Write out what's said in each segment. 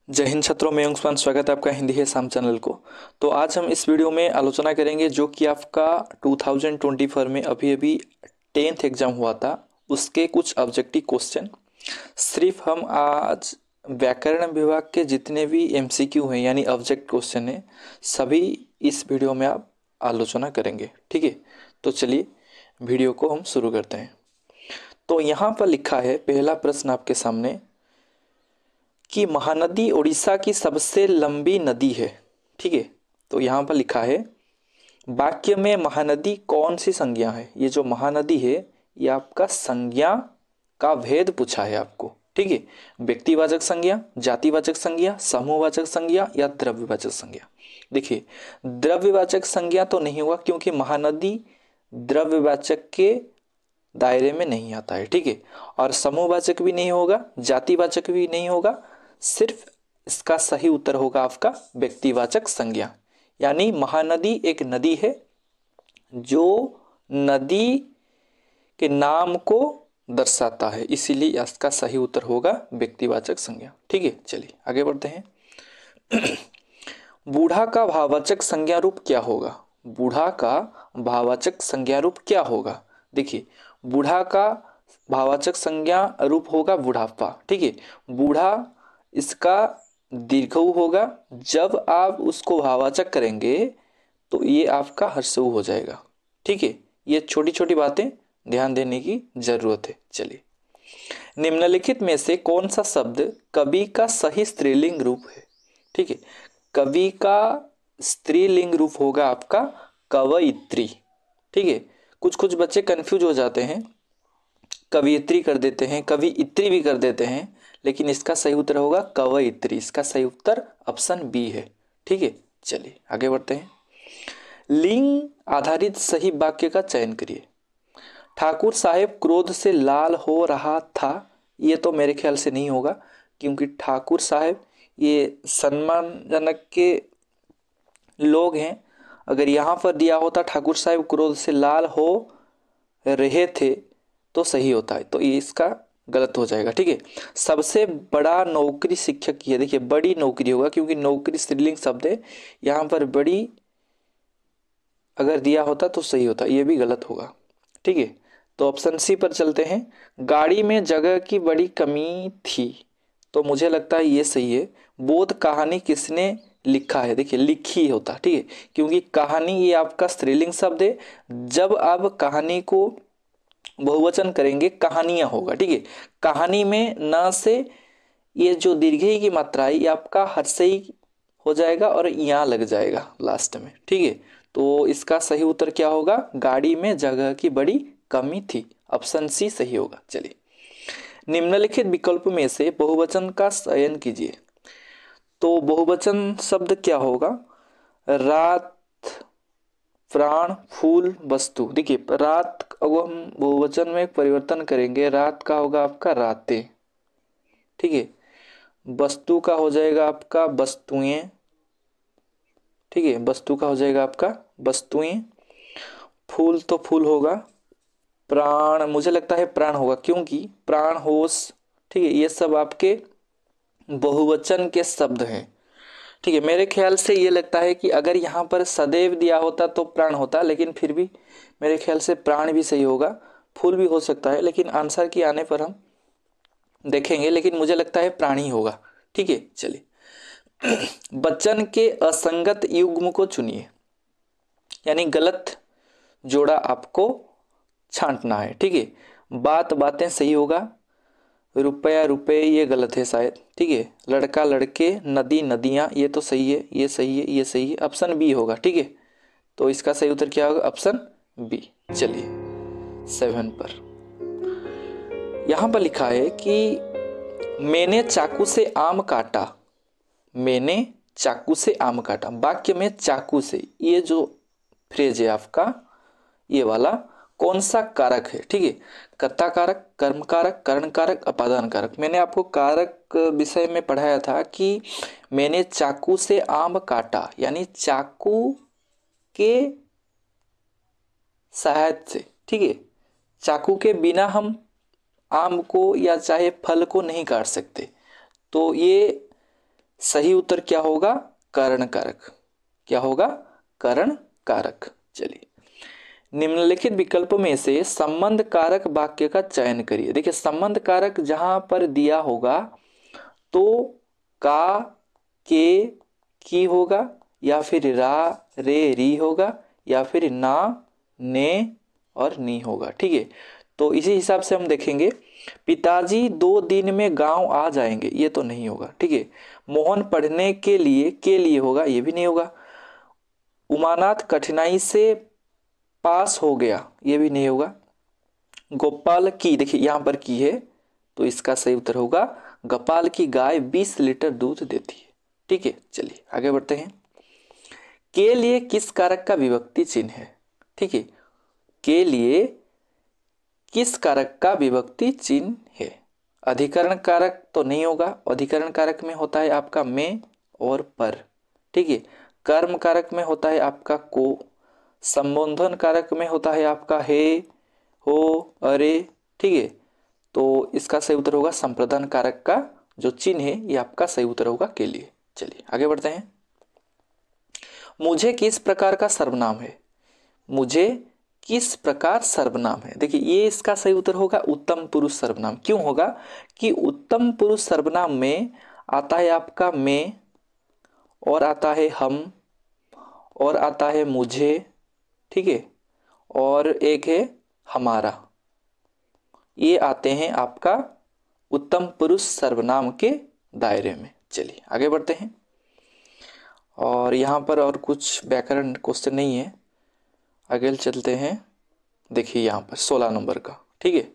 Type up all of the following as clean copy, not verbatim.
जय हिंद छात्रों, मैं अंशुमान। स्वागत है आपका हिंदी है शाम चैनल को। तो आज हम इस वीडियो में आलोचना करेंगे जो कि आपका 2024 में अभी अभी 10th एग्जाम हुआ था, उसके कुछ ऑब्जेक्टिव क्वेश्चन। सिर्फ हम आज व्याकरण विभाग के जितने भी एमसीक्यू हैं यानी ऑब्जेक्ट क्वेश्चन हैं, सभी इस वीडियो में आप आलोचना करेंगे। ठीक है, तो चलिए वीडियो को हम शुरू करते हैं। तो यहाँ पर लिखा है, पहला प्रश्न आपके सामने कि महानदी उड़ीसा की सबसे लंबी नदी है। ठीक है, तो यहाँ पर लिखा है वाक्य में महानदी कौन सी संज्ञा है। ये जो महानदी है ये आपका संज्ञा का भेद पूछा है आपको। ठीक है, व्यक्तिवाचक संज्ञा, जातिवाचक संज्ञा, समूहवाचक संज्ञा या द्रव्यवाचक संज्ञा। देखिए, द्रव्यवाचक संज्ञा तो नहीं होगा क्योंकि महानदी द्रव्यवाचक के दायरे में नहीं आता है। ठीक है, और समूहवाचक भी नहीं होगा, जातिवाचक भी नहीं होगा। सिर्फ इसका सही उत्तर होगा आपका व्यक्तिवाचक संज्ञा। यानी महानदी एक नदी है जो नदी के नाम को दर्शाता है, इसीलिए इसका सही उत्तर होगा व्यक्तिवाचक संज्ञा। ठीक है, चलिए आगे बढ़ते हैं। बूढ़ा का भाववाचक संज्ञा रूप क्या होगा। बूढ़ा का भाववाचक संज्ञा रूप क्या होगा। देखिए, बूढ़ा का भाववाचक संज्ञा रूप होगा बुढ़ापा। ठीक है, बूढ़ा इसका दीर्घऊ होगा। जब आप उसको भाववाचक करेंगे तो ये आपका ह्रस्व हो जाएगा। ठीक है, ये छोटी छोटी बातें ध्यान देने की जरूरत है। चलिए, निम्नलिखित में से कौन सा शब्द कवि का सही स्त्रीलिंग रूप है। ठीक है, कवि का स्त्रीलिंग रूप होगा आपका कवयित्री। ठीक है, कुछ कुछ बच्चे कंफ्यूज हो जाते हैं, कवियत्री कर देते हैं, कवियत्री भी कर देते हैं, लेकिन इसका सही उत्तर होगा कवयित्री। इसका सही उत्तर ऑप्शन बी है। ठीक है, चलिए आगे बढ़ते हैं। लिंग आधारित सही वाक्य का चयन करिए। ठाकुर साहेब क्रोध से लाल हो रहा था, ये तो मेरे ख्याल से नहीं होगा क्योंकि ठाकुर साहेब ये सम्मानजनक के लोग हैं। अगर यहाँ पर दिया होता ठाकुर साहेब क्रोध से लाल हो रहे थे तो सही होता है, तो ये इसका गलत हो जाएगा। ठीक है, सबसे बड़ा नौकरी शिक्षक की है। देखिए, बड़ी नौकरी होगा क्योंकि नौकरी स्त्रीलिंग शब्द है। यहाँ पर बड़ी अगर दिया होता तो सही होता, ये भी गलत होगा। ठीक है, तो ऑप्शन सी पर चलते हैं। गाड़ी में जगह की बड़ी कमी थी, तो मुझे लगता है ये सही है। बोध कहानी किसने लिखा है। देखिए, लिखी होता। ठीक है, क्योंकि कहानी ये आपका स्त्रीलिंग शब्द है। जब आप कहानी को बहुवचन करेंगे कहानियां होगा। ठीक है, कहानी में न से ये जो दीर्घई की मात्रा है ये आपका हर्षई हो जाएगा और यहाँ लग जाएगा लास्ट में। ठीक है, तो इसका सही उत्तर क्या होगा, गाड़ी में जगह की बड़ी कमी थी। ऑप्शन सी सही होगा। चलिए, निम्नलिखित विकल्प में से बहुवचन का चयन कीजिए। तो बहुवचन शब्द क्या होगा, रात, प्राण, फूल, वस्तु। देखिए, रात को हम बहुवचन में परिवर्तन करेंगे, रात का होगा आपका रातें। ठीक है, वस्तु का हो जाएगा आपका वस्तुएं। ठीक है, वस्तु का हो जाएगा आपका वस्तुएं। फूल तो फूल होगा। प्राण, मुझे लगता है प्राण होगा क्योंकि प्राण, होश। ठीक है, ये सब आपके बहुवचन के शब्द हैं। ठीक है, मेरे ख्याल से ये लगता है कि अगर यहाँ पर सदैव दिया होता तो प्राण होता, लेकिन फिर भी मेरे ख्याल से प्राण भी सही होगा। फूल भी हो सकता है, लेकिन आंसर की आने पर हम देखेंगे, लेकिन मुझे लगता है प्राण ही होगा। ठीक है, चलिए। वचन के असंगत युग्म को चुनिए, यानी गलत जोड़ा आपको छांटना है। ठीक है, बात बातें सही होगा, रुपया रुपए ये गलत है शायद। ठीक है, लड़का लड़के, नदी नदियां ये तो सही है, ये सही है, ये सही है। ऑप्शन बी होगा। ठीक है, तो इसका सही उत्तर क्या होगा, ऑप्शन बी। चलिए 7 पर यहां पर लिखा है कि मैंने चाकू से आम काटा। मैंने चाकू से आम काटा, वाक्य में चाकू से ये जो फ्रेज है आपका, ये वाला कौन सा कारक है। ठीक है, कर्ता कारक, कर्म कारक, करण कारक, अपादान कारक। मैंने आपको कारक विषय में पढ़ाया था कि मैंने चाकू से आम काटा, यानी चाकू के सहायता से। ठीक है, चाकू के बिना हम आम को या चाहे फल को नहीं काट सकते, तो ये सही उत्तर क्या होगा? करण कारक। क्या होगा? करण कारक। चलिए, निम्नलिखित विकल्पों में से संबंध कारक वाक्य का चयन करिए। देखिए, संबंध कारक जहां पर दिया होगा तो का, के, की होगा, या फिर रा, रे, री होगा, या फिर ना, ने और नी होगा। ठीक है, तो इसी हिसाब से हम देखेंगे। पिताजी 2 दिन में गांव आ जाएंगे, ये तो नहीं होगा। ठीक है, मोहन पढ़ने के लिए होगा, ये भी नहीं होगा। उमानाथ कठिनाई से पास हो गया, ये भी नहीं होगा। गोपाल की, देखिए यहां पर की है, तो इसका सही उत्तर होगा गोपाल की गाय 20 लीटर दूध देती है। ठीक है, चलिए आगे बढ़ते हैं। के लिए किस कारक का विभक्ति चिन्ह है? ठीक है, के लिए किस कारक का विभक्ति चिन्ह है? अधिकरण कारक तो नहीं होगा, अधिकरण कारक में होता है आपका में और पर। ठीक है, कर्म कारक में होता है आपका को, संबोधन कारक में होता है आपका हे, हो, अरे। ठीक है, तो इसका सही उत्तर होगा संप्रदान कारक का जो चिन्ह है ये आपका सही उत्तर होगा के लिए। चलिए आगे बढ़ते हैं। मुझे किस प्रकार का सर्वनाम है? मुझे किस प्रकार सर्वनाम है? देखिए, ये इसका सही उत्तर होगा उत्तम पुरुष सर्वनाम। क्यों होगा? कि उत्तम पुरुष सर्वनाम में आता है आपका मैं, और आता है हम, और आता है मुझे। ठीक है, और एक है हमारा। ये आते हैं आपका उत्तम पुरुष सर्वनाम के दायरे में। चलिए आगे बढ़ते हैं। और यहाँ पर और कुछ व्याकरण क्वेश्चन नहीं है, आगे चलते हैं। देखिए यहाँ पर 16 नंबर का। ठीक है,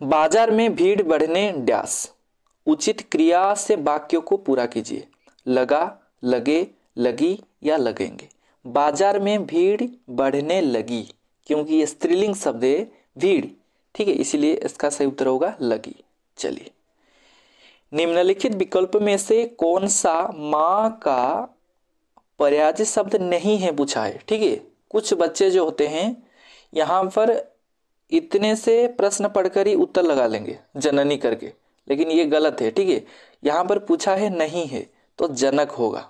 बाजार में भीड़ बढ़ने डैश, उचित क्रिया से वाक्यों को पूरा कीजिए। लगा, लगे, लगी या लगेंगे। बाजार में भीड़ बढ़ने लगी, क्योंकि ये स्त्रीलिंग शब्द है भीड़। ठीक है, इसीलिए इसका सही उत्तर होगा लगी। चलिए, निम्नलिखित विकल्प में से कौन सा मां का पर्यायवाची शब्द नहीं है पूछा है। ठीक है, कुछ बच्चे जो होते हैं यहाँ पर इतने से प्रश्न पढ़कर ही उत्तर लगा लेंगे जननी करके, लेकिन ये गलत है। ठीक है, यहाँ पर पूछा है नहीं है तो जनक होगा।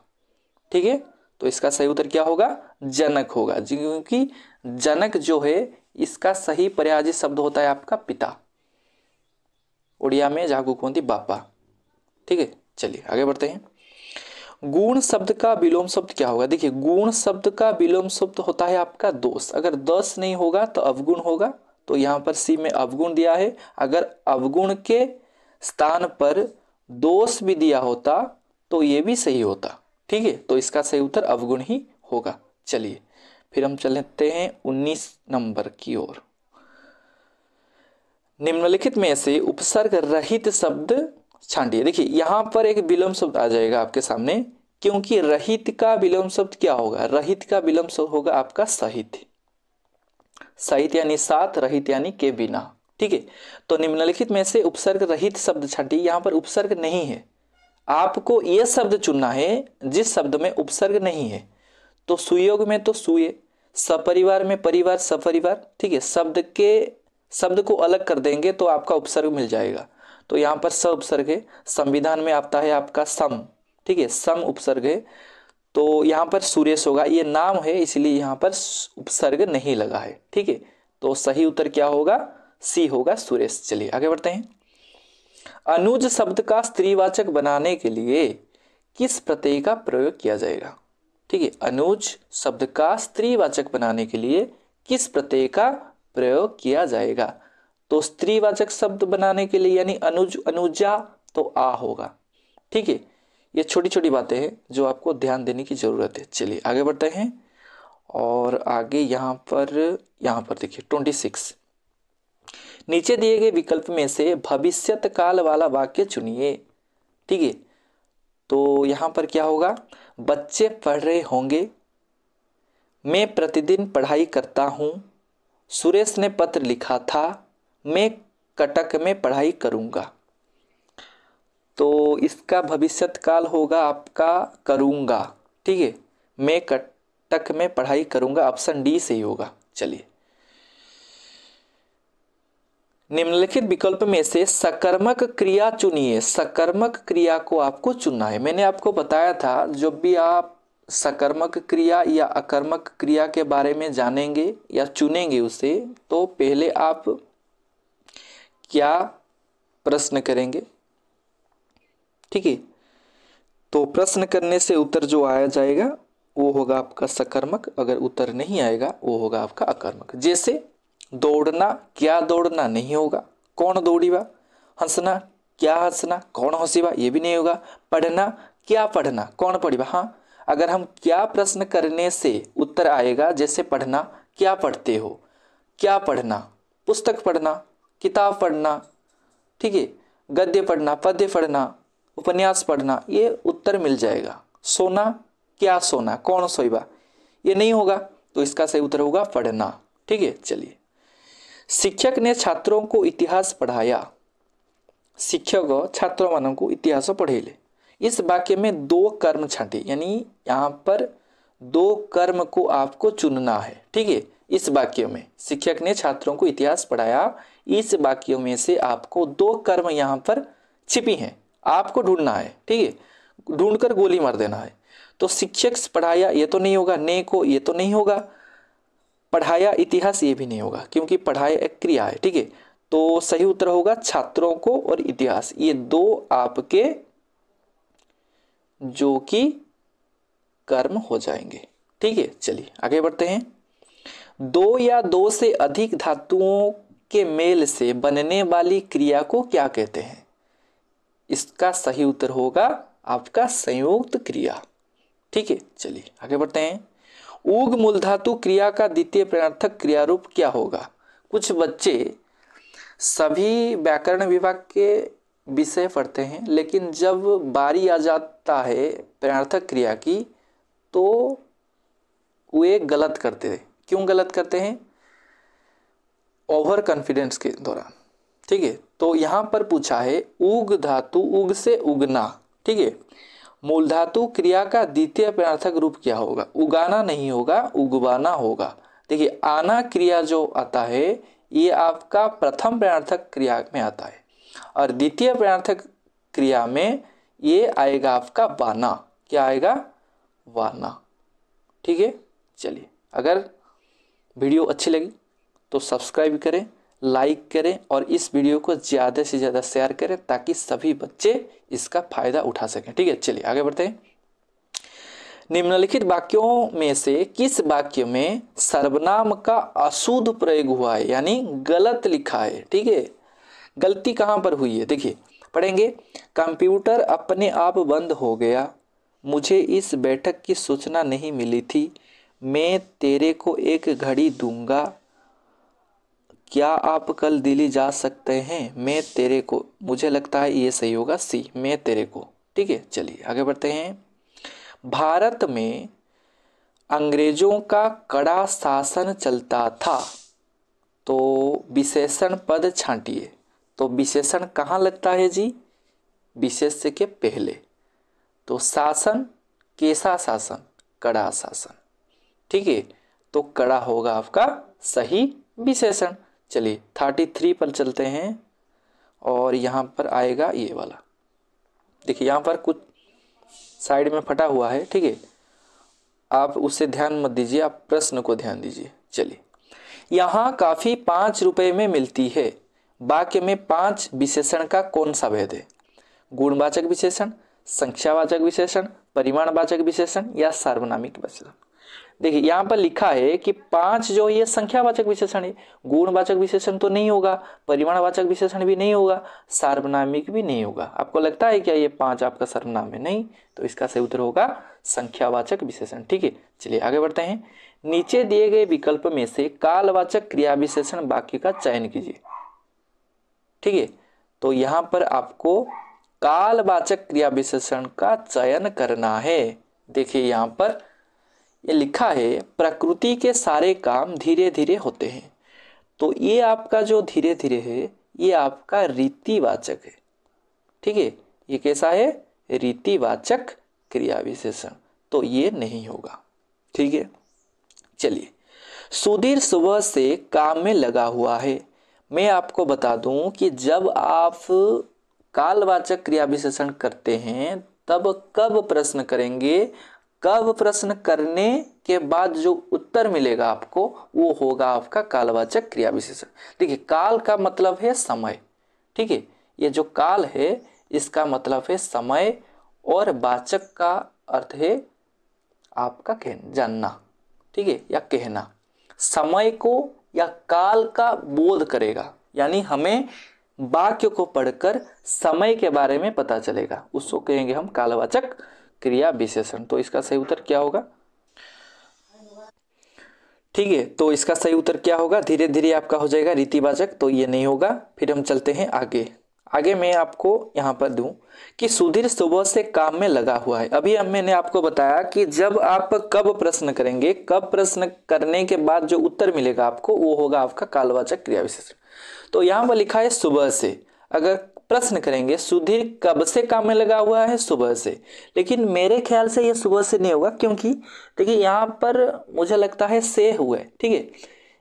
ठीक है, तो इसका सही उत्तर क्या होगा? जनक होगा, क्योंकि जनक जो है इसका सही पर्यायवाची शब्द होता है आपका पिता, उड़िया में जागू कौंती बापा। ठीक है, चलिए आगे बढ़ते हैं। गुण शब्द का विलोम शब्द क्या होगा? देखिए, गुण शब्द का विलोम शब्द होता है आपका दोष। अगर दोष नहीं होगा तो अवगुण होगा, तो यहाँ पर सी में अवगुण दिया है। अगर अवगुण के स्थान पर दोष भी दिया होता तो ये भी सही होता। ठीक है, तो इसका सही उत्तर अवगुण ही होगा। चलिए फिर हम चलते हैं 19 नंबर की ओर। निम्नलिखित में से उपसर्ग रहित शब्द छांटिए। देखिए, यहां पर एक विलोम शब्द आ जाएगा आपके सामने, क्योंकि रहित का विलोम शब्द क्या होगा? रहित का विलोम शब्द होगा आपका सहित। सहित यानी साथ, रहित यानी के बिना। ठीक है, तो निम्नलिखित में से उपसर्ग रहित शब्द छांटिए। यहां पर उपसर्ग नहीं है, आपको यह शब्द चुनना है जिस शब्द में उपसर्ग नहीं है। तो सुयोग में तो सुये, सपरिवार में परिवार, सपरिवार। ठीक है, शब्द को अलग कर देंगे तो आपका उपसर्ग मिल जाएगा। तो यहाँ पर स उपसर्ग है। संविधान में आता है आपका सम। ठीक है, सम उपसर्ग है, तो यहाँ पर सुरेश होगा। ये नाम है इसलिए यहाँ पर उपसर्ग नहीं लगा है। ठीक है, तो सही उत्तर क्या होगा? सी होगा, सुरेश। चलिए आगे बढ़ते हैं। अनुज शब्द का स्त्रीवाचक बनाने के लिए किस प्रत्यय का प्रयोग किया जाएगा? ठीक है, अनुज शब्द का स्त्रीवाचक बनाने के लिए किस प्रत्यय का प्रयोग किया जाएगा? तो स्त्रीवाचक शब्द बनाने के लिए यानी अनुज, अनुजा, तो आ होगा। ठीक है, ये छोटी छोटी बातें हैं जो आपको ध्यान देने की जरूरत है। चलिए आगे बढ़ते हैं। और आगे यहाँ पर देखिए 26, नीचे दिए गए विकल्प में से भविष्यत काल वाला वाक्य चुनिए। ठीक है, तो यहाँ पर क्या होगा? बच्चे पढ़ रहे होंगे, मैं प्रतिदिन पढ़ाई करता हूँ, सुरेश ने पत्र लिखा था, मैं कटक में पढ़ाई करूंगा। तो इसका भविष्यत काल होगा आपका करूंगा। ठीक है, मैं कटक में पढ़ाई करूंगा, ऑप्शन डी सही होगा। चलिए निम्नलिखित विकल्प में से सकर्मक क्रिया चुनिए। सकर्मक क्रिया को आपको चुनना है। मैंने आपको बताया था जब भी आप सकर्मक क्रिया या अकर्मक क्रिया के बारे में जानेंगे या चुनेंगे उसे, तो पहले आप क्या प्रश्न करेंगे, ठीक है। तो प्रश्न करने से उत्तर जो आया जाएगा वो होगा आपका सकर्मक, अगर उत्तर नहीं आएगा वो होगा आपका अकर्मक। जैसे दौड़ना, क्या दौड़ना नहीं होगा, कौन दौड़ीबा। हंसना, क्या हंसना, कौन हंसीबा, ये भी नहीं होगा। पढ़ना, क्या पढ़ना, कौन पढ़ीबा। हाँ, अगर हम क्या प्रश्न करने से उत्तर आएगा, जैसे पढ़ना, क्या पढ़ते हो, क्या पढ़ना, पुस्तक पढ़ना, किताब पढ़ना, ठीक है, गद्य पढ़ना, पद्य पढ़ना, उपन्यास पढ़ना, ये उत्तर मिल जाएगा। सोना, क्या सोना, कौन सोईबा, ये नहीं होगा, तो इसका सही उत्तर होगा पढ़ना, ठीक है। चलिए, शिक्षक ने छात्रों को इतिहास पढ़ाया। शिक्षक छात्रों मानों को इतिहास पढ़ेले। इस वाक्य में दो कर्म छांटे, यानी यहाँ पर दो कर्म को आपको चुनना है, ठीक है। इस वाक्य में शिक्षक ने छात्रों को इतिहास पढ़ाया, इस वाक्य में से आपको दो कर्म यहाँ पर छिपी हैं, आपको ढूंढना है, ठीक है। ढूंढकर गोली मार देना है। तो शिक्षक पढ़ाया ये तो नहीं होगा, ने को ये तो नहीं होगा, पढ़ाया इतिहास ये भी नहीं होगा, क्योंकि पढ़ाया एक क्रिया है, ठीक है। तो सही उत्तर होगा छात्रों को और इतिहास, ये दो आपके जो कि कर्म हो जाएंगे, ठीक है। चलिए आगे बढ़ते हैं। दो या दो से अधिक धातुओं के मेल से बनने वाली क्रिया को क्या कहते हैं। इसका सही उत्तर होगा आपका संयुक्त क्रिया, ठीक है। चलिए आगे बढ़ते हैं। ऊग मूल धातु क्रिया का द्वितीय प्रणार्थक क्रिया रूप क्या होगा। कुछ बच्चे सभी व्याकरण विभाग के विषय पढ़ते हैं, लेकिन जब बारी आ जाता है प्रणार्थक क्रिया की तो वे गलत करते हैं। क्यों गलत करते हैं, ओवर कॉन्फिडेंस के दौरान, ठीक है। तो यहां पर पूछा है उग धातु, उग से उगना, ठीक है। मूल धातु क्रिया का द्वितीय प्रणार्थक रूप क्या होगा। उगाना नहीं होगा, उगवाना होगा। देखिए आना क्रिया जो आता है ये आपका प्रथम प्रणार्थक क्रिया में आता है, और द्वितीय प्रणार्थक क्रिया में ये आएगा आपका वाना। क्या आएगा, वाना, ठीक है। चलिए, अगर वीडियो अच्छी लगी तो सब्सक्राइब करें, लाइक करें और इस वीडियो को ज़्यादा से ज़्यादा शेयर करें ताकि सभी बच्चे इसका फायदा उठा सकें, ठीक है। चलिए आगे बढ़ते हैं। निम्नलिखित वाक्यों में से किस वाक्य में सर्वनाम का अशुद्ध प्रयोग हुआ है, यानी गलत लिखा है, ठीक है। गलती कहाँ पर हुई है, देखिए पढ़ेंगे। कंप्यूटर अपने आप बंद हो गया, मुझे इस बैठक की सूचना नहीं मिली थी, मैं तेरे को एक घड़ी दूंगा, क्या आप कल दिल्ली जा सकते हैं, मैं तेरे को। मुझे लगता है ये सही होगा सी, मैं तेरे को, ठीक है। चलिए आगे बढ़ते हैं। भारत में अंग्रेजों का कड़ा शासन चलता था, तो विशेषण पद छांटिए। तो विशेषण कहाँ लगता है जी, विशेष्य के पहले। तो शासन, कैसा शासन, कड़ा शासन, ठीक है। तो कड़ा होगा आपका सही विशेषण। चलिए 33 पर चलते हैं और यहाँ पर आएगा ये वाला। देखिए यहाँ पर कुछ साइड में फटा हुआ है, ठीक है, आप उसे ध्यान मत दीजिए, आप प्रश्न को ध्यान दीजिए। चलिए, यहाँ काफ़ी 5 रुपए में मिलती है, वाक्य में 5 विशेषण का कौन सा भेद है। गुणवाचक विशेषण, संख्यावाचक विशेषण, परिमाणवाचक विशेषण या सार्वनामिक विशेषण। देखिए यहाँ पर लिखा है कि 5 जो ये संख्यावाचक विशेषण है, गुणवाचक विशेषण तो नहीं होगा, परिमाणवाचक विशेषण भी नहीं होगा, सार्वनामिक भी नहीं होगा। आपको लगता है क्या ये 5 आपका सर्वनाम है, नहीं, तो इसका सही उत्तर होगा संख्यावाचक विशेषण, ठीक है। चलिए आगे बढ़ते हैं। नीचे दिए गए विकल्प में से कालवाचक क्रिया विशेषण वाक्य का चयन कीजिए, ठीक है। तो यहाँ पर आपको कालवाचक क्रिया विशेषण का चयन करना है। देखिए यहाँ पर ये लिखा है प्रकृति के सारे काम धीरे धीरे होते हैं, तो ये आपका जो धीरे धीरे है ये आपका रीतिवाचक है, ठीक है। ये कैसा है, रीतिवाचक क्रिया विशेषण, तो ये नहीं होगा, ठीक है। चलिए, सुधीर सुबह से काम में लगा हुआ है, मैं आपको बता दूं कि जब आप कालवाचक क्रिया विशेषण करते हैं तब कब प्रश्न करेंगे, कब प्रश्न करने के बाद जो उत्तर मिलेगा आपको वो होगा आपका कालवाचक क्रिया विशेषण। देखिए काल का मतलब है समय, ठीक है, ये जो काल है इसका मतलब है समय और वाचक का अर्थ है आपका कहना, जानना, ठीक है, या कहना। समय को या काल का बोध करेगा, यानी हमें वाक्य को पढ़कर समय के बारे में पता चलेगा, उसको कहेंगे हम कालवाचक क्रिया विशेषण। तो इसका सही उत्तर क्या होगा? ठीक है, तो इसका सही उत्तर क्या होगा? धीरे धीरे आपका हो जाएगा रीतिवाचक, तो ये नहीं होगा। फिर हम चलते हैं आगे। आगे मैं आपको यहाँ पर दूं कि सुधीर सुबह से काम में लगा हुआ है। अभी मैंने आपको बताया कि जब आप कब प्रश्न करेंगे, कब प्रश्न करने के बाद जो उत्तर मिलेगा आपको वो होगा आपका कालवाचक क्रिया विशेषण। तो यहाँ पर लिखा है सुबह से। अगर प्रश्न करेंगे सुधीर कब से काम में लगा हुआ है? सुबह से। लेकिन मेरे ख्याल से ये सुबह से नहीं होगा, क्योंकि देखिए यहाँ पर मुझे लगता है से हुआ है, ठीक है,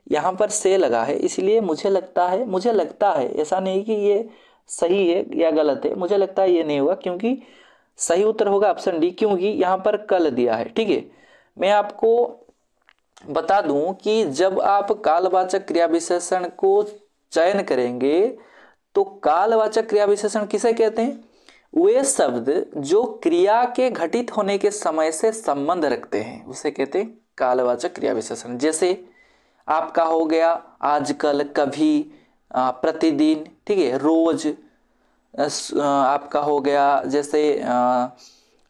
यहाँ पर से लगा है, इसलिए मुझे लगता है, ऐसा नहीं कि ये सही है या गलत है, मुझे लगता है ये नहीं होगा, क्योंकि सही उत्तर होगा ऑप्शन डी, क्योंकि यहाँ पर कल दिया है। ठीक है, मैं आपको बता दूं कि जब आप कालवाचक क्रिया विशेषण को चयन करेंगे तो कालवाचक क्रिया विशेषण किसे कहते हैं? वे शब्द जो क्रिया के घटित होने के समय से संबंध रखते हैं उसे कहते हैं कालवाचक क्रिया विशेषण। जैसे आपका हो गया आजकल, कभी, प्रतिदिन, ठीक है, रोज, आपका हो गया जैसे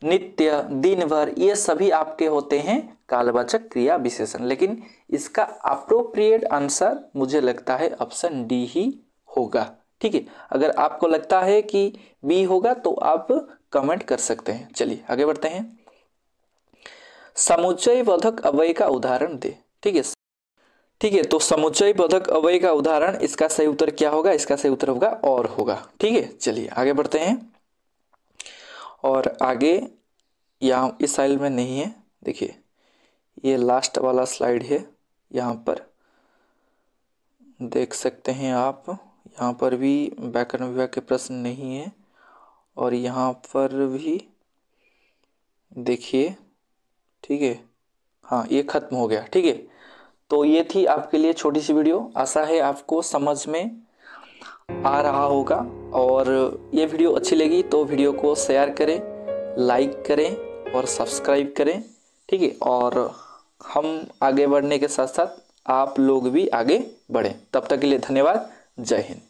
नित्य, दिन भर, ये सभी आपके होते हैं कालवाचक क्रिया विशेषण। लेकिन इसका अप्रोप्रिएट आंसर मुझे लगता है ऑप्शन डी ही होगा। ठीक है, अगर आपको लगता है कि बी होगा तो आप कमेंट कर सकते हैं। चलिए आगे बढ़ते हैं। समुच्चय बोधक अव्यय का उदाहरण दे। ठीक है, तो समुच्चय बोधक अव्यय का उदाहरण, इसका सही उत्तर क्या होगा? इसका सही उत्तर होगा और होगा। ठीक है, चलिए आगे बढ़ते हैं। और आगे यहाँ इस स्लाइड में नहीं है, देखिए ये लास्ट वाला स्लाइड है, यहाँ पर देख सकते हैं आप, यहाँ पर भी व्याकरण विभाग के प्रश्न नहीं है और यहाँ पर भी देखिए। ठीक है, हाँ ये खत्म हो गया। ठीक है, तो ये थी आपके लिए छोटी सी वीडियो, आशा है आपको समझ में आ रहा होगा। और ये वीडियो अच्छी लगी तो वीडियो को शेयर करें, लाइक करें और सब्सक्राइब करें। ठीक है, और हम आगे बढ़ने के साथ साथ आप लोग भी आगे बढ़ें। तब तक के लिए धन्यवाद। जय हिंद।